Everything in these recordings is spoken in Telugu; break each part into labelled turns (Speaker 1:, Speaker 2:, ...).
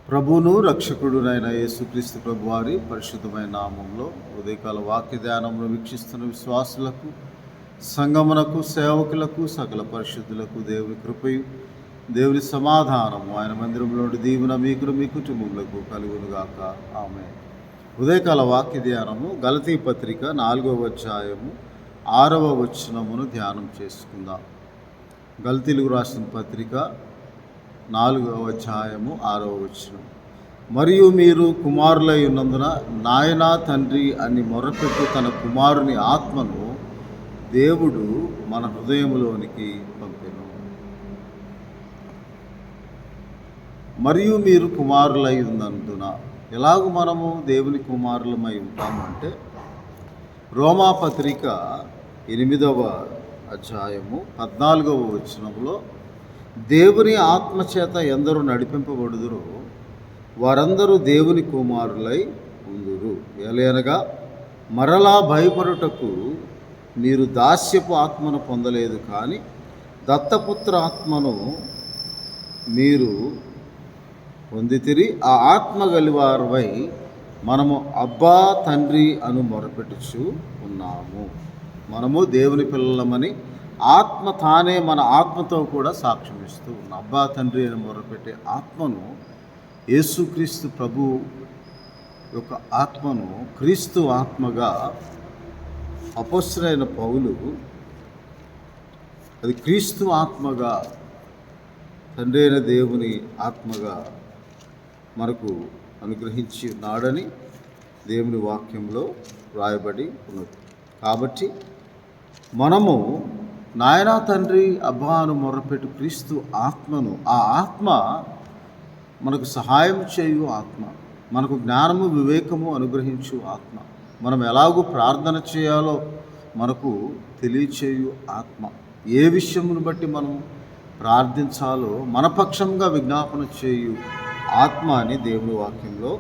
Speaker 1: ప్రభువును రక్షకుడునైన యేసుక్రీస్తు ప్రభు వారి పరిశుద్ధమైన నామంలో ఉదయకాల వాక్య ధ్యానంలో వీక్షిస్తున్న విశ్వాసులకు, సంగమునకు, సేవకులకు, సకల పరిశుద్ధులకు దేవుని కృపయు, దేవుని సమాధానము ఆయన మందిరంలోని దీవెన మీకును మీ కుటుంబములకు కలుగునుగాక. ఆమేన్. ఉదయకాల వాక్య ధ్యానము గలతీ పత్రిక 4వ అధ్యాయము 6వ వచనమును ధ్యానం చేసుకుందాం. గలతీలకు రాసిన పత్రిక 4వ అధ్యాయము 6వ వచనం. మరియు మీరు కుమారులై ఉన్నందున నాయనా తండ్రి అని మొర్రపెట్టు తన కుమారుని ఆత్మను దేవుడు మన హృదయములోనికి పంపెను. మరియు మీరు కుమారులై ఉన్నందున, ఎలాగూ మనము దేవుని కుమారులమై ఉంటామంటే రోమా పత్రిక 8వ అధ్యాయము 14వ వచనంలో, దేవుని ఆత్మచేత ఎందరూ నడిపింపబడుదురో వారందరూ దేవుని కుమారులై ఉందురు. ఎలయనగా మరలా భయపడుటకు మీరు దాస్యపు ఆత్మను పొందలేదు, కానీ దత్తపుత్ర ఆత్మను మీరు పొందితిరి. ఆ ఆత్మ గలివారవై మనము అబ్బా తండ్రి అను మొరపెట్టుచు ఉన్నాము. మనము దేవుని పిల్లలమని ఆత్మ తానే మన ఆత్మతో కూడా సాక్ష్యం ఇస్తూ ఉన్న అబ్బా తండ్రి అని మొరపెట్టే ఆత్మను, యేసుక్రీస్తు ప్రభు యొక్క ఆత్మను క్రీస్తు ఆత్మగా అపొస్తలుడైన పౌలు అది క్రీస్తు ఆత్మగా, తండ్రి అయిన దేవుని ఆత్మగా మనకు అనుగ్రహించి ఉన్నాడని దేవుని వాక్యంలో రాయబడి ఉన్నది. కాబట్టి మనము నాయనా తండ్రి అబ్బా అని మొర్రపెట్టు క్రీస్తు ఆత్మను, ఆ ఆత్మ మనకు సహాయం చేయు ఆత్మ, మనకు జ్ఞానము వివేకము అనుగ్రహించు ఆత్మ, మనం ఎలాగూ ప్రార్థన చేయాలో మనకు తెలియచేయు ఆత్మ, ఏ విషయమును బట్టి మనం ప్రార్థించాలో మన పక్షంగా విజ్ఞాపన చేయు ఆత్మ అని దేవుని వాక్యంలో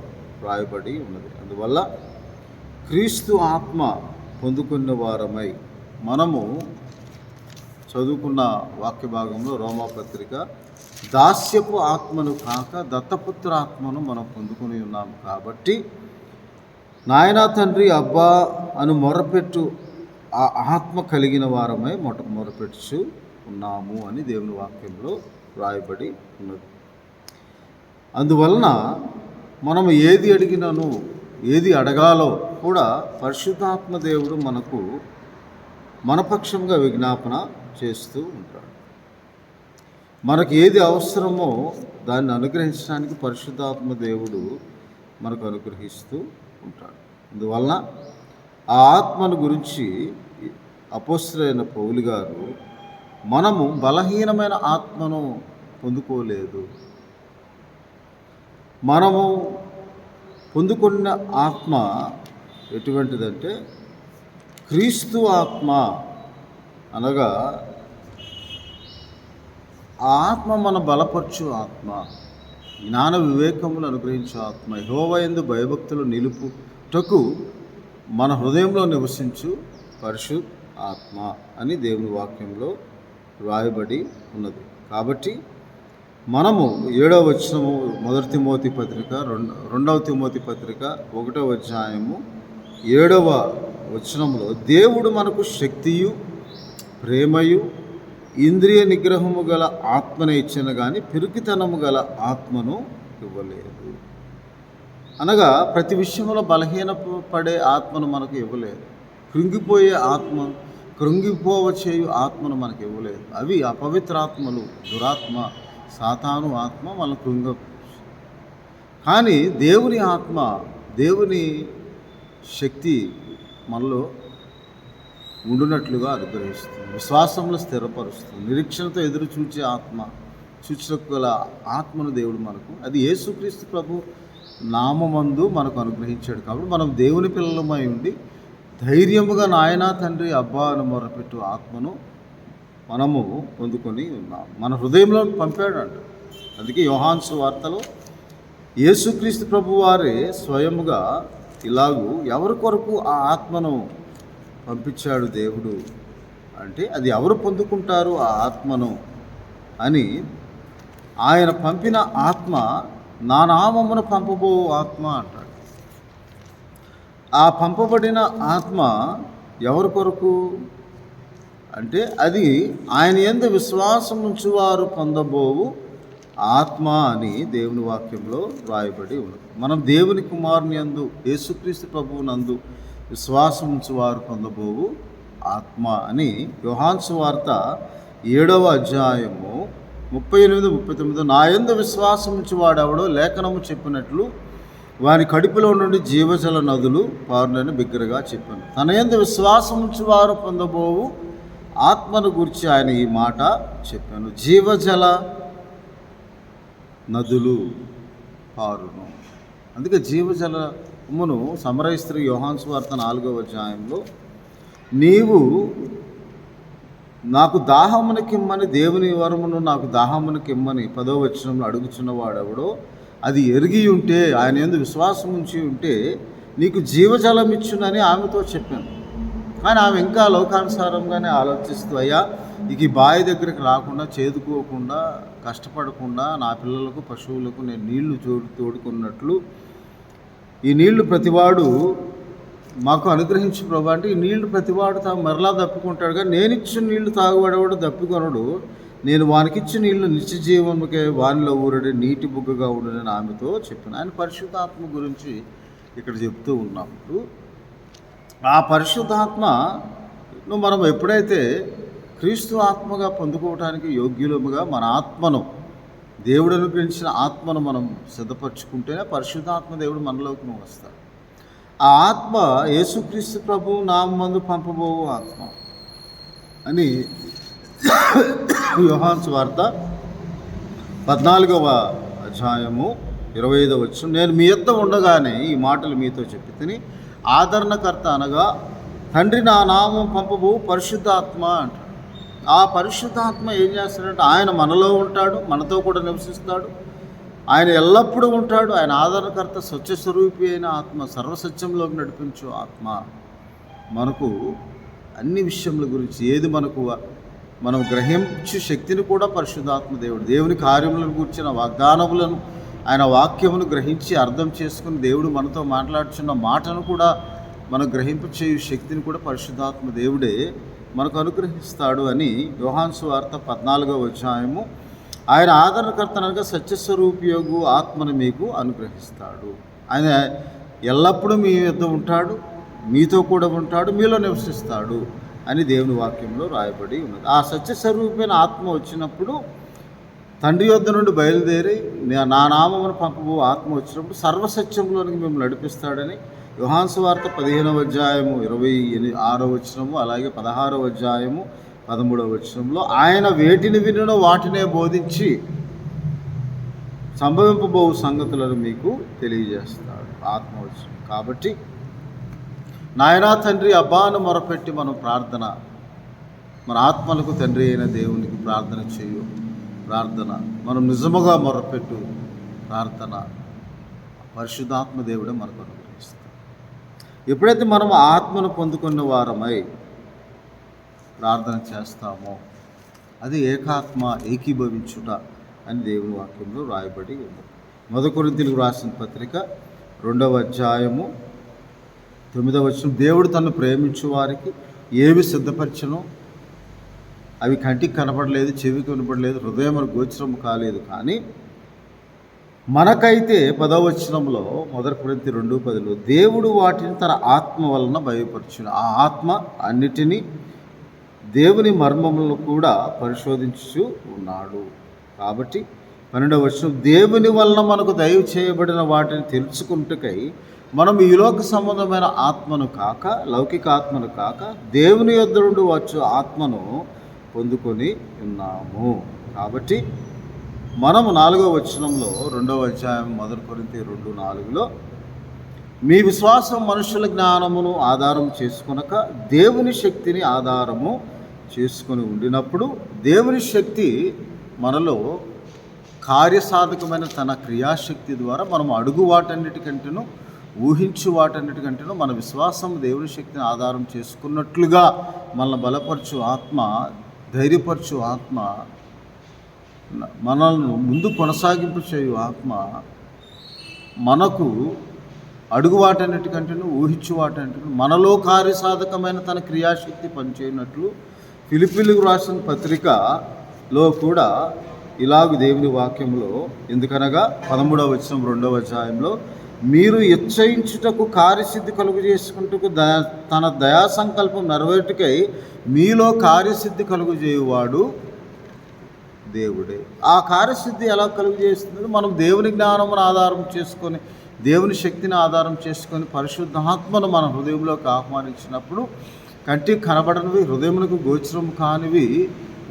Speaker 1: రాయబడి ఉన్నది. అందువల్ల క్రీస్తు ఆత్మ పొందుకున్న వారమై మనము చదువుకున్న వాక్య భాగంలో రోమా పత్రిక దాస్యపు ఆత్మను కాక దత్తపుత్ర ఆత్మను మనం పొందుకొని ఉన్నాము. కాబట్టి నాయనా తండ్రి అబ్బా అని మొరపెట్టు ఆ ఆత్మ కలిగిన వారమై మొరపెట్టుచు ఉన్నాము అని దేవుని వాక్యంలో రాయబడి ఉన్నది. అందువలన మనం ఏది అడిగినను, ఏది అడగాలో కూడా పరిశుద్ధాత్మ దేవుడు మనకు మనపక్షంగా విజ్ఞాపన చేస్తూ ఉంటాడు. మనకు ఏది అవసరమో దాన్ని అనుగ్రహించడానికి పరిశుద్ధాత్మ దేవుడు మనకు అనుగ్రహిస్తూ ఉంటాడు. అందువలన ఆ ఆత్మను గురించి అపొస్తలుడైన పౌలు గారు, మనము బలహీనమైన ఆత్మను పొందుకోలేదు, మనము పొందుకున్న ఆత్మ ఎటువంటిదంటే క్రీస్తు ఆత్మ. అనగా ఆ ఆత్మ మన బలపరచు ఆత్మ, జ్ఞాన వివేకములు అనుగ్రహించే ఆత్మ, యెహోవా యందు భయభక్తులు నిలుపుటకు మన హృదయంలో నివసించు పరిశుద్ధ ఆత్మ అని దేవుని వాక్యంలో రాయబడి ఉన్నది. కాబట్టి మనము 7వ వచనము 1 తిమోతి పత్రిక 2వ తిమోతి పత్రిక 1వ అధ్యాయము 7వ వచనంలో, దేవుడు మనకు శక్తియు ప్రేమయు ఇంద్రియ నిగ్రహము గల ఆత్మను ఇచ్చిన కానీ పిరికితనము గల ఆత్మను ఇవ్వలేదు. అనగా ప్రతి విషయంలో బలహీనపడే ఆత్మను మనకు ఇవ్వలేదు, కృంగిపోయే ఆత్మ, కృంగిపోవ చేయు ఆత్మను మనకు ఇవ్వలేదు. అవి అపవిత్రాత్మలు, దురాత్మ, సాతాను ఆత్మ మనల్ని కృంగ. కానీ దేవుని ఆత్మ, దేవుని శక్తి మనలో ఉండునట్లుగా అనుగ్రహిస్తుంది, విశ్వాసంలో స్థిరపరుస్తుంది, నిరీక్షణతో ఎదురు చూచే ఆత్మ, సూచనకు గల ఆత్మను దేవుడు మనకు, అది యేసుక్రీస్తు ప్రభు నామమందు మనకు అనుగ్రహించాడు. కాబట్టి మనం దేవుని పిల్లలమై ఉండి ధైర్యముగా నాయనా తండ్రి అబ్బా అని మొరపెట్టు ఆత్మను మనము పొందుకొని ఉన్నాం, మన హృదయంలో పంపాడంట. అందుకే యోహాను సువార్తలో యేసుక్రీస్తు ప్రభు వారే స్వయముగా ఇలాగూ ఎవరి కొరకు ఆ ఆత్మను పంపించాడు దేవుడు అంటే, అది ఎవరు పొందుకుంటారు ఆ ఆత్మను అని ఆయన పంపిన ఆత్మ నా నామమును పంపబో ఆత్మ అంటాడు. ఆ పంపబడిన ఆత్మ ఎవరి కొరకు అంటే అది ఆయన యందు విశ్వాసం ఉంచి వారు పొందబోవు ఆత్మ అని దేవుని వాక్యంలో రాయబడి ఉన్నది. మనం దేవుని కుమారుని యందు యేసుక్రీస్తు ప్రభువు నందు విశ్వాసం ఉంచి వారు పొందబోవు ఆత్మ అని యోహాను సువార్త 7వ అధ్యాయము 38-39 నా యందు విశ్వాసం ఉంచి వాడెవడో లేఖనము చెప్పినట్లు వారి కడుపులో నుండి జీవజల నదులు పారునని బిగ్గరగా చెప్పాను. తన యందు విశ్వాసం ఉంచి వారు పొందబోవు ఆత్మను గురించి ఆయన ఈ మాట చెప్పాను. జీవజల నదులు పారును. అందుకే జీవజలమును సమరయిస్త్రీ యోహాను సువార్త 4వ అధ్యాయంలో నీవు నాకు దాహమునకిమ్మని దేవుని వరమును నాకు దాహమునకిమ్మని 10వ వచనంలో అడుగుచున్నవాడెవడో అది ఎరిగి ఉంటే ఆయన యందు విశ్వాసం ఉంచి ఉంటే నీకు జీవజలం ఇచ్చునని ఆమెతో చెప్పాను. కానీ ఆమె ఇంకా లోకానుసారంగానే ఆలోచిస్తూ అయ్యా ఇక ఈ బావి దగ్గరికి రాకుండా చేదుకోకుండా కష్టపడకుండా నా పిల్లలకు పశువులకు నేను నీళ్లు తోడుకున్నట్లు ఈ నీళ్లు ప్రతివాడు మాకు అనుగ్రహించు ప్రభు అంటే ఈ నీళ్లు ప్రతివాడు మరలా దప్పుకుంటాడు. కానీ నేను ఇచ్చిన నీళ్లు తాగువాడేవాడు దప్పుకొనడు. నేను వానికిచ్చిన నీళ్లు నిత్య జీవముకే వానిలో ఊరడి నీటి బుగ్గగా ఉండని ఆమెతో చెప్పాను. ఆయన పరిశుద్ధాత్మ గురించి ఇక్కడ చెప్తూ ఉన్నప్పుడు ఆ పరిశుద్ధాత్మను మనం ఎప్పుడైతే క్రీస్తు ఆత్మగా పొందుకోవడానికి యోగ్యులముగా మన ఆత్మను దేవుడు అనుగ్రహించిన ఆత్మను మనం సిద్ధపరచుకుంటేనే పరిశుద్ధాత్మ దేవుడు మనలోకి వస్తాడు. ఆ ఆత్మ యేసుక్రీస్తు ప్రభు నామందు పంపబోవు ఆత్మ అని యోహాను సువార్త 14వ అధ్యాయము 25వ వచనం నేను మీ యొద్ద ఉండగానే ఈ మాటలు మీతో చెప్పి తిని ఆదరణకర్త అనగా తండ్రి నా నామం పంపబోవు పరిశుద్ధాత్మ అంటాడు. ఆ పరిశుద్ధాత్మ ఏం చేస్తాడంటే ఆయన మనలో ఉంటాడు, మనతో కూడా నివసిస్తాడు, ఆయన ఎల్లప్పుడూ ఉంటాడు. ఆయన ఆదరణకర్త స్వచ్ఛస్వరూపి అయిన ఆత్మ, సర్వసత్యంలోకి నడిపించు ఆత్మ మనకు అన్ని విషయముల గురించి ఏది మనకు మనం గ్రహించు శక్తిని కూడా పరిశుద్ధాత్మ దేవుడు దేవుని కార్యములను కూర్చిన వాగ్దానములను ఆయన వాక్యమును గ్రహించి అర్థం చేసుకుని దేవుడు మనతో మాట్లాడుచున్న మాటను కూడా మనం గ్రహింపు చేయు శక్తిని కూడా పరిశుద్ధాత్మ దేవుడే మనకు అనుగ్రహిస్తాడు అని యోహాను సువార్త 14వ అధ్యాయము ఆయన ఆదరణకర్త అనగా సత్యస్వరూపియోగు ఆత్మను మీకు అనుగ్రహిస్తాడు. ఆయన ఎల్లప్పుడూ మీ యొద్ద ఉంటాడు, మీతో కూడా ఉంటాడు, మీలో నివసిస్తాడు అని దేవుని వాక్యంలో రాయబడి ఉన్నది. ఆ సత్యస్వరూపమైన ఆత్మ వచ్చినప్పుడు తండ్రి యొద్ద నుండి బయలుదేరి నా నామమును పంపబో ఆత్మ వచ్చినప్పుడు సర్వసత్యంలోనికి మేము నడిపిస్తాడని యోహాను సువార్త 15వ అధ్యాయము 26వ వచనము అలాగే 16వ అధ్యాయము 13వ వచనంలో ఆయన వేటిని వినునో వాటినే బోధించి సంభవింపబోవు సంగతులను మీకు తెలియజేస్తాడు ఆత్మ వచనం. కాబట్టి నాయనా తండ్రి అబ్బాను మొరపెట్టి మనం ప్రార్థన మన ఆత్మలకు తండ్రి అయిన దేవునికి ప్రార్థన చేయు. ప్రార్థన మనం నిజముగా మొరపెట్టు ప్రార్థన పరిశుద్ధాత్మ దేవుడే మనకు అనుగ్రహిస్తాడు. ఎప్పుడైతే మనం ఆత్మను పొందుకున్న వారమై ప్రార్థన చేస్తామో అది ఏకాత్మ ఏకీభవించుట అని దేవుని వాక్యంలో రాయబడి ఉంది. 1 కొరింథీయులకు రాసిన పత్రిక 2వ అధ్యాయము 9వ వచనం దేవుడు తనను ప్రేమించు వారికి ఏవి సిద్ధపరచనో అవి కంటికి కనపడలేదు, చెవికి వినపడలేదు, హృదయం గోచరం కాలేదు. కానీ మనకైతే 10వ వచనంలో 1 కొరింథీ 2:10 దేవుడు వాటిని తన ఆత్మ వలన బయలుపరచును. ఆ ఆత్మ అన్నిటినీ దేవుని మర్మములను కూడా పరిశోధించు ఉన్నాడు. కాబట్టి 12వ వచనం దేవుని వలన మనకు దయ చేయబడిన వాటిని తెలుసుకుంటుకై మనం ఈ లోక సంబంధమైన ఆత్మను కాక లౌకిక ఆత్మను కాక దేవుని యొద్ద నుండి వచ్చు ఆత్మను పొందుకొని ఉన్నాము. కాబట్టి మనము 4వ వచనంలో 2వ అధ్యాయం 1 కొరింథీ 2:4 మీ విశ్వాసం మనుషుల జ్ఞానమును ఆధారం చేసుకొనక దేవుని శక్తిని ఆధారము చేసుకొని ఉండినప్పుడు దేవుని శక్తి మనలో కార్యసాధకమైన తన క్రియాశక్తి ద్వారా మనం అడుగు వాటన్నిటికంటేనూ ఊహించు వాటన్నిటికంటేనూ మన విశ్వాసం దేవుని శక్తిని ఆధారం చేసుకున్నట్లుగా మనల్ని బలపరచు ఆత్మ, ధైర్యపరచు ఆత్మ, మనల్ని ముందు కొనసాగింపు చేయు ఆత్మ మనకు అడుగు వాటన్నిటికంటేను ఊహించు వాటన్నిటి మనలో కార్యసాధకమైన తన క్రియాశక్తి పనిచేయనట్లు ఫిలిప్పీలకు రాసిన పత్రికలో కూడా ఇలాగ దేవుని వాక్యంలో, ఎందుకనగా 13వ వచనం 2వ అధ్యాయంలో, మీరు ఇచ్చయించుటకు కార్యసిద్ధి కలుగు చేసుకుంటూ తన దయా సంకల్పం నెరవేర్టుకై మీలో కార్యసిద్ధి కలుగు చేయువాడు దేవుడే. ఆ కార్యసిద్ధి ఎలా కలుగు చేస్తుంది? మనం దేవుని జ్ఞానమును ఆధారం చేసుకొని, దేవుని శక్తిని ఆధారం చేసుకొని పరిశుద్ధాత్మను మన హృదయంలోకి ఆహ్వానించినప్పుడు కంటికి కనబడనివి, హృదయములకు గోచరం కానివి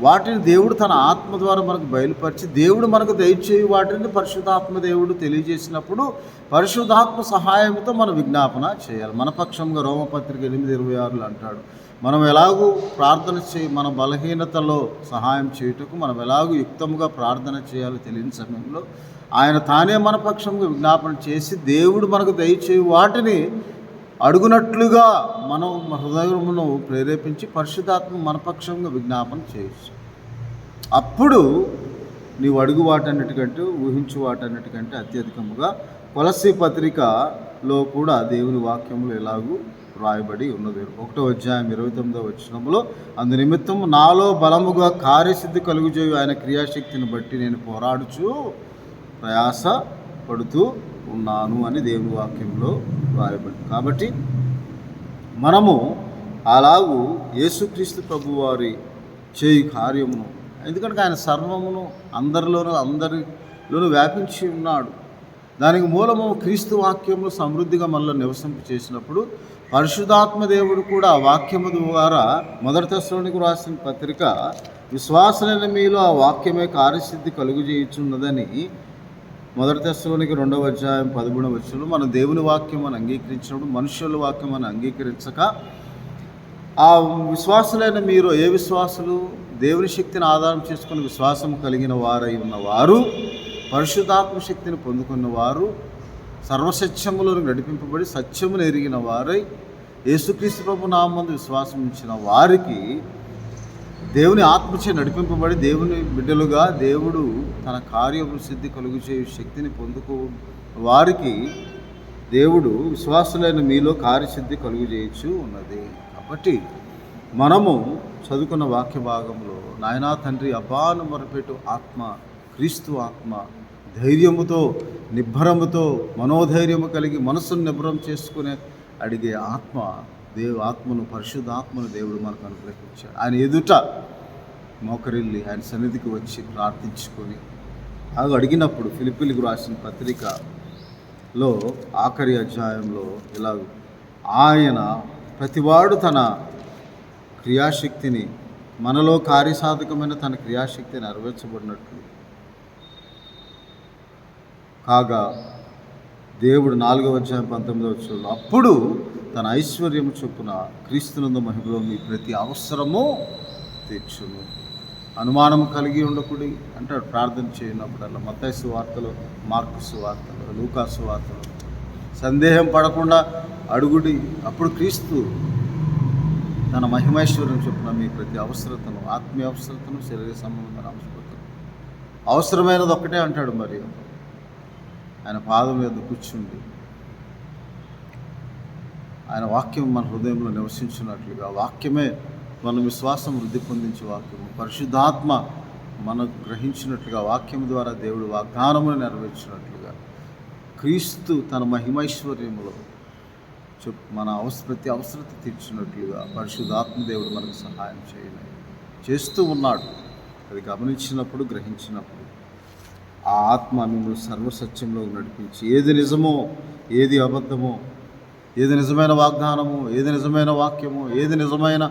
Speaker 1: వాటిని దేవుడు తన ఆత్మ ద్వారా మనకు బయలుపరిచి, దేవుడు మనకు దయచేయి వాటిని పరిశుద్ధాత్మ దేవుడు తెలియజేసినప్పుడు పరిశుద్ధాత్మ సహాయంతో మనం విజ్ఞాపన చేయాలి. మన పక్షంగా రోమపత్రిక 8:26 అంటాడు, మనం ఎలాగూ ప్రార్థన మన బలహీనతలో సహాయం చేయుటకు మనం ఎలాగూ యుక్తంగా ప్రార్థన చేయాలో తెలియని సమయంలో ఆయన తానే మన పక్షంగా విజ్ఞాపన చేసి దేవుడు మనకు దయచేయి వాటిని అడుగునట్లుగా మనం హృదయమును ప్రేరేపించి పరిశుద్ధాత్మ మన పక్షంగా విజ్ఞాపన చేయొచ్చు. అప్పుడు నీవు అడుగు వాటన్నిటికంటే ఊహించు వాటన్నిటికంటే అత్యధికముగా కొలస్సీ పత్రికలో కూడా దేవుని వాక్యములు ఎలాగూ రాయబడి ఉన్నది. 1వ అధ్యాయం 29వ వచనంలో, అందు నిమిత్తం నాలో బలముగా కార్యసిద్ధి కలుగుచేయు ఆయన క్రియాశక్తిని బట్టి నేను పోరాడుచు ప్రయాస పడుతూ ఉన్నాను అని దేవుని వాక్యంలో రాయబడింది. కాబట్టి మనము అలాగూ యేసుక్రీస్తు ప్రభు వారి చేయి కార్యమును, ఎందుకంటే ఆయన సర్వమును అందరిలోనూ వ్యాపించి ఉన్నాడు. దానికి మూలము క్రీస్తు వాక్యము సమృద్ధిగా మనలో నివసింపు చేసినప్పుడు పరిశుద్ధాత్మ దేవుడు కూడా ఆ వాక్యము ద్వారా 1 తెస్సలోనికీ రాసిన పత్రిక, విశ్వాసులైన మీలో ఆ వాక్యమే కార్యసిద్ధి కలుగు చేయుచున్నదని 1 తెస్సలోనికీ 2వ అధ్యాయం 13వ వచనంలో, మనం దేవుని వాక్యం అని అంగీకరించినప్పుడు మనుషుల వాక్యం అని అంగీకరించక ఆ విశ్వాసులైన మీరు, ఏ విశ్వాసులు? దేవుని శక్తిని ఆధారం చేసుకుని విశ్వాసం కలిగిన వారై ఉన్నవారు, పరిశుద్ధాత్మ శక్తిని పొందుకున్నవారు, సర్వసత్యములను నడిపింపబడి సత్యమును ఎరిగిన వారై యేసుక్రీస్తు ప్రభు నామమునందు విశ్వాసం ఉంచిన వారికి దేవుని ఆత్మచే నడిపింపబడి దేవుని బిడ్డలుగా దేవుడు తన కార్యము సిద్ధి కలుగు చేయు శక్తిని పొందుకో వారికి దేవుడు విశ్వాసులైన మీలో కార్యసిద్ధి కలుగు చేయొచ్చు ఉన్నది. కాబట్టి మనము చదువుకున్న వాక్య భాగంలో, నాయనా తండ్రి అబ్బాను మొరపెట్టు ఆత్మ, క్రీస్తు ఆత్మ, ధైర్యముతో నిబ్బరముతో మనోధైర్యము కలిగి మనసును నిబ్బరం చేసుకునే అడిగే ఆత్మ, ఆత్మను, పరిశుద్ధాత్మను దేవుడు మనకు అనుగ్రహించాడు. ఆయన ఎదుట మోకరిల్లి ఆయన సన్నిధికి వచ్చి ప్రార్థించుకొని అడిగినప్పుడు ఫిలిప్పీలకు రాసిన పత్రికలో ఆఖరి అధ్యాయంలో ఇలా, ఆయన ప్రతివాడు తన క్రియాశక్తిని, మనలో కార్యసాధకమైన తన క్రియాశక్తిని నెరవేర్చబడినట్లు కాగా దేవుడు 4వ అధ్యాయం 19వ వచనంలో, అప్పుడు తన ఐశ్వర్యము చొప్పున క్రీస్తునందు మహిమలో మీ ప్రతి అవసరము తీర్చును. అనుమానం కలిగి ఉండకుడి అంటాడు ప్రార్థన చేయనప్పుడల్లా. మత్తయి సువార్తలో, మార్కు సువార్తలో, లూకా సువార్తలో సందేహం పడకుండా అడుగుడి, అప్పుడు క్రీస్తు తన మహిమైశ్వర్యం చొప్పున మీ ప్రతి అవసరతను, ఆత్మీయ అవసరతను, శరీర సంబంధమైన అవసరతను, అవసరమైనది ఒక్కటే అంటాడు. మరి ఆయన పాదం మీద కూర్చుండి ఆయన వాక్యం మన హృదయంలో నివసించినట్లుగా, వాక్యమే మన విశ్వాసం వృద్ధి పొందించే వాక్యము, పరిశుద్ధాత్మ మనకు గ్రహించినట్లుగా, వాక్యం ద్వారా దేవుడు వాగ్దానమును నెరవేర్చినట్లుగా, క్రీస్తు తన మహిమైశ్వర్యములో మన ప్రతి అవసరత తీర్చినట్లుగా పరిశుద్ధాత్మ దేవుడు మనకు సహాయం చేస్తూ ఉన్నాడు. అది గమనించినప్పుడు, గ్రహించినప్పుడు ఆ ఆత్మ మిమ్మల్ని సర్వసత్యంలో నడిపించి ఏది నిజమో, ఏది అబద్ధమో, ఏది నిజమైన వాగ్దానము, ఏది నిజమైన వాక్యము, ఏది నిజమైన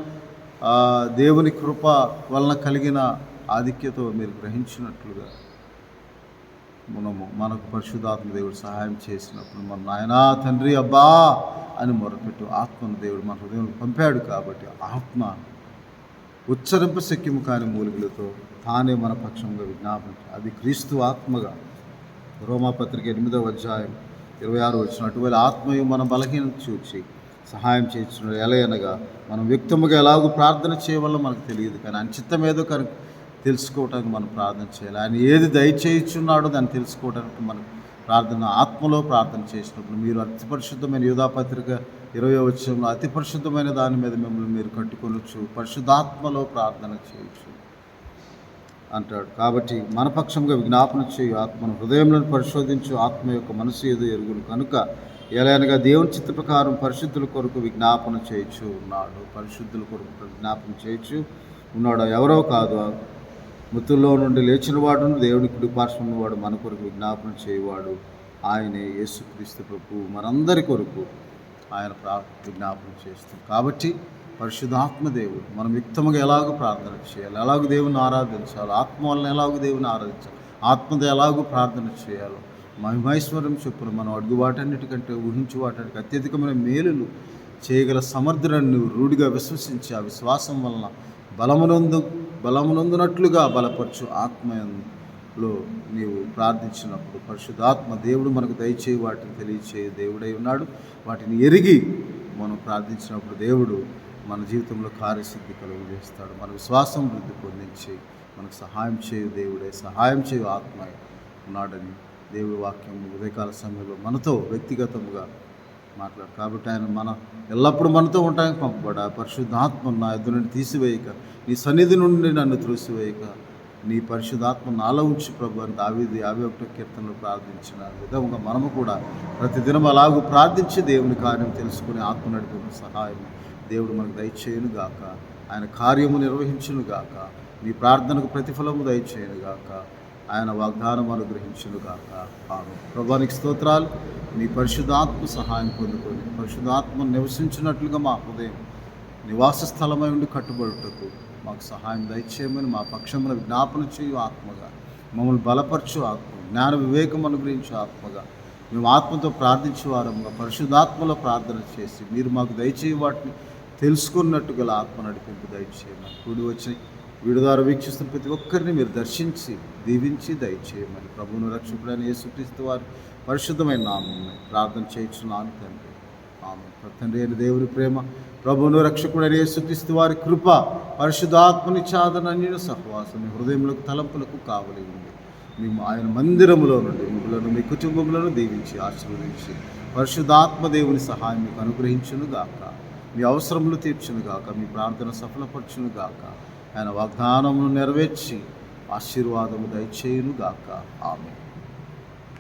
Speaker 1: దేవుని కృప వలన కలిగిన ఆధిక్యతో మీరు గ్రహించినట్లుగా మనకు పరిశుద్ధాత్మ దేవుడు సహాయం చేసినప్పుడు మన నాయనా తండ్రి అబ్బా అని మొరపెట్టు ఆత్మను దేవుడు మన హృదయంలో పంపాడు. కాబట్టి ఆత్మ ఉచ్చరింప శక్యము కాని మూలికలతో తానే మన పక్షంగా విజ్ఞాపన, అది క్రీస్తు ఆత్మగా రోమాపత్రిక 8వ అధ్యాయం 26 వచనం, అటువంటి ఆత్మయు మన బలహీనత చూచి సహాయం చేస్తున్నాడు. ఎలా అనగా మనం వ్యక్తముగా ఎలాగో ప్రార్థన చేయవల్ల మనకు తెలియదు, కానీ ఆయన చిత్తం ఏదో తెలుసుకోవటానికి మనం ప్రార్థన చేయాలి. ఆయన ఏది దయచేయుచున్నాడో దాన్ని తెలుసుకోవడానికి మనం ప్రార్థన ఆత్మలో ప్రార్థన చేసినప్పుడు మీరు అతి పరిశుద్ధమైన యూదాపత్రిక 20వ వచనంలో అతి పరిశుద్ధమైన దాని మీద మిమ్మల్ని మీరు కట్టుకొనొచ్చు, పరిశుద్ధాత్మలో ప్రార్థన చేయొచ్చు అంటాడు. కాబట్టి మన పక్షంగా విజ్ఞాపన చేయు ఆత్మను, హృదయంలో పరిశోధించు ఆత్మ యొక్క మనసు ఏదో ఎరుగును కనుక ఎలాగనగా దేవుని చిత్త ప్రకారం పరిశుద్ధుల కొరకు విజ్ఞాపన చేయొచ్చు ఉన్నాడు. పరిశుద్ధుల కొరకు విజ్ఞాపన చేయొచ్చు ఉన్నాడు. ఎవరో కాదు, మృతుల్లో నుండి లేచిన వాడును, దేవుని కుడి పార్శ్వం ఉన్నవాడు, మన కొరకు విజ్ఞాపన చేయవాడు ఆయనే యేసుక్రీస్తు ప్రభు. మనందరి కొరకు ఆయన విజ్ఞాపన చేస్తాం. కాబట్టి పరిశుద్ధాత్మ దేవుడు మనం యుక్తముగా ఎలాగో ప్రార్థన చేయాలి, ఎలాగో దేవుని ఆరాధించాలి, ఆత్మ వలన ఎలాగో దేవుని ఆరాధించాలి, ఆత్మతో ఎలాగో ప్రార్థన చేయాలో మహిమైశ్వర్యం చొప్పున మనం అడుగు వాటన్నిటికంటే ఊహించు వాటానికి అత్యధికమైన మేలులు చేయగల సమర్థులను నువ్వు రూఢిగా విశ్వసించి ఆ విశ్వాసం వలన బలమునందునట్లుగా బలపరచు ఆత్మలో నీవు ప్రార్థించినప్పుడు పరిశుద్ధాత్మ దేవుడు మనకు దయచేయి వాటిని తెలియచేయ దేవుడై ఉన్నాడు. వాటిని ఎరిగి మనం ప్రార్థించినప్పుడు దేవుడు మన జీవితంలో కార్యసిద్ధి కలుగు చేస్తాడు. మన విశ్వాసం వృద్ధి పొందించి మనకు సహాయం చేయు దేవుడే, సహాయం చేయు ఆత్మ ఉన్నాడని దేవుడి వాక్యం ఉదయకాల సమయంలో మనతో వ్యక్తిగతంగా మాట్లాడు. కాబట్టి ఆయన ఎల్లప్పుడూ మనతో ఉంటానికి పంపబడా పరిశుద్ధాత్మ నా ఎదురు నుండి తీసివేయక, నీ సన్నిధి నుండి నన్ను త్రోసివేయక, నీ పరిశుద్ధాత్మ నాలో ఉంచి ప్రభు అని దావీదు 51వ కీర్తనలో ప్రార్థించిన విధంగా మనము కూడా ప్రతిదినం అలాగూ ప్రార్థించి దేవుని కార్యం తెలుసుకుని ఆత్మ నడిపే సహాయం దేవుడు మనకు దయచేయును గాక. ఆయన కార్యము నిర్వహించును గాక. మీ ప్రార్థనకు ప్రతిఫలము దయచేయును గాక. ఆయన వాగ్దానం అనుగ్రహించును గాక. ప్రభువానికి స్తోత్రాలు. మీ పరిశుద్ధాత్మ సహాయం పొందుకొని పరిశుద్ధాత్మ నివసించినట్లుగా మా హృదయం నివాస స్థలమై ఉండి కట్టుబడుటకు మాకు సహాయం దయచేయమని మా పక్షమున విజ్ఞాపన చేయు ఆత్మగా, మమ్మల్ని బలపరచు ఆత్మ, జ్ఞాన వివేకం అనుగ్రహించు ఆత్మగా, మేము ఆత్మతో ప్రార్థించే వారముగా పరిశుద్ధాత్మలో ప్రార్థన చేసి మీరు మాకు దయచేయ వాటిని తెలుసుకున్నట్టు గల ఆత్మ నడిపింపు దయచేయమని, కూడి వచ్చి వీడి ద్వారా వీక్షిస్తున్న ప్రతి ఒక్కరిని మీరు దర్శించి దీవించి దయచేయమని ప్రభువును రక్షకుడైన యేసుక్రీస్తు వారి పరిశుద్ధమైన నామమున ప్రార్థన చేయించున్నాను తండ్రి. ఆమేన్. తండ్రి అయిన దేవుని ప్రేమ, ప్రభువును రక్షకుడైన యేసుక్రీస్తు వారి కృప, పరిశుద్ధాత్మని చాదనన్యుల సహవాసం మీ హృదయములకు తలంపులకు కావలి ఉంది. మేము ఆయన మందిరములో నుండి మిమ్మలను మీ కుటుంబములను దీవించి ఆశీర్వదించి పరిశుద్ధాత్మ దేవుని సహాయం మీకు అనుగ్రహించును గాక. మీ అవసరములు తీర్చును గాక. మీ ప్రార్థన సఫలపరచును గాక. ఆయన వాగ్దానమును నెరవేర్చి ఆశీర్వాదము దయచేయును గాక. ఆమేన్.